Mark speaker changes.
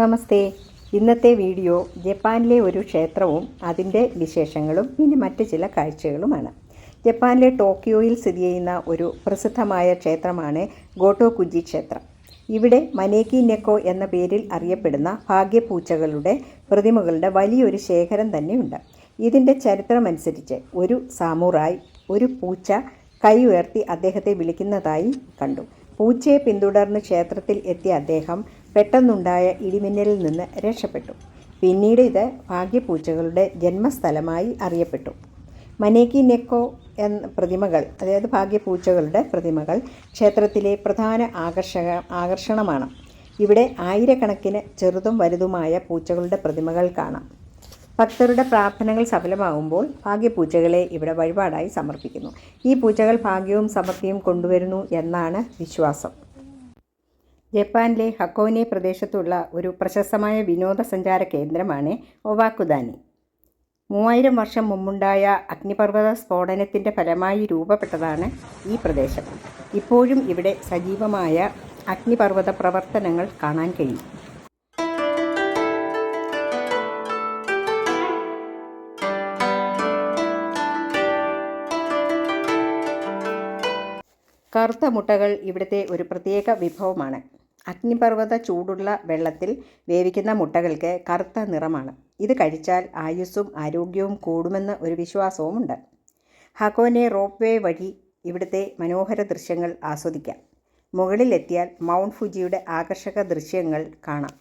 Speaker 1: നമസ്തേ. ഇന്നത്തെ വീഡിയോ ജപ്പാനിലെ ഒരു ക്ഷേത്രവും അതിൻ്റെ വിശേഷങ്ങളും പിന്നെ മറ്റ് ചില കാഴ്ചകളുമാണ്. ജപ്പാനിലെ ടോക്കിയോയിൽ സ്ഥിതി ചെയ്യുന്ന ഒരു പ്രസിദ്ധമായ ക്ഷേത്രമാണ് ഗോട്ടോകുജി ക്ഷേത്രം. ഇവിടെ മനേക്കി നെക്കോ എന്ന പേരിൽ അറിയപ്പെടുന്ന ഭാഗ്യപൂച്ചകളുടെ പ്രതിമകളുടെ വലിയൊരു ശേഖരം തന്നെയുണ്ട്. ഇതിൻ്റെ ചരിത്രമനുസരിച്ച് ഒരു സാമുറായി ഒരു പൂച്ച കൈ ഉയർത്തി അദ്ദേഹത്തെ വിളിക്കുന്നതായി കണ്ടു. പൂച്ചയെ പിന്തുടർന്ന് ക്ഷേത്രത്തിൽ എത്തിയ അദ്ദേഹം പെട്ടെന്നുണ്ടായ ഇടിമിന്നലിൽ നിന്ന് രക്ഷപ്പെട്ടു. പിന്നീട് ഇത് ഭാഗ്യപൂച്ചകളുടെ ജന്മസ്ഥലമായി അറിയപ്പെട്ടു. മനേക്കി നെക്കോ എന്ന പ്രതിമകൾ, അതായത് ഭാഗ്യപൂച്ചകളുടെ പ്രതിമകൾ ക്ഷേത്രത്തിലെ പ്രധാന ആകർഷണമാണ്. ഇവിടെ ആയിരക്കണക്കിന് ചെറുതും വലുതുമായ പൂച്ചകളുടെ പ്രതിമകൾ കാണാം. ഭക്തരുടെ പ്രാർത്ഥനകൾ സഫലമാകുമ്പോൾ ഭാഗ്യപൂച്ചകളെ ഇവിടെ വഴിപാടായി സമർപ്പിക്കുന്നു. ഈ പൂച്ചകൾ ഭാഗ്യവും സമൃദ്ധിയും കൊണ്ടുവരുന്നു എന്നാണ് വിശ്വാസം. ജപ്പാനിലെ ഹക്കോനെ പ്രദേശത്തുള്ള ഒരു പ്രശസ്തമായ വിനോദസഞ്ചാര കേന്ദ്രമാണ് ഒവാക്കുദാനി. 3000 വർഷം മുമ്പുണ്ടായ അഗ്നിപർവ്വത സ്ഫോടനത്തിൻ്റെ ഫലമായി രൂപപ്പെട്ടതാണ് ഈ പ്രദേശം. ഇപ്പോഴും ഇവിടെ സജീവമായ അഗ്നിപർവ്വത പ്രവർത്തനങ്ങൾ കാണാൻ കഴിയും. കറുത്ത മുട്ടകൾ ഇവിടുത്തെ ഒരു പ്രത്യേക വിഭവമാണ്. അഗ്നിപർവ്വത ചൂടുള്ള വെള്ളത്തിൽ വേവിക്കുന്ന മുട്ടകൾക്ക് കറുത്ത നിറമാണ്. ഇത് കഴിച്ചാൽ ആയുസ്സും ആരോഗ്യവും കൂടുമെന്ന് ഒരു വിശ്വാസവുമുണ്ട്. ഹക്കോനെ റോപ്പ് വേ വഴി ഇവിടുത്തെ മനോഹര ദൃശ്യങ്ങൾ ആസ്വദിക്കാം. മുകളിലെത്തിയാൽ മൗണ്ട് ഫുജിയുടെ ആകർഷക ദൃശ്യങ്ങൾ കാണാം.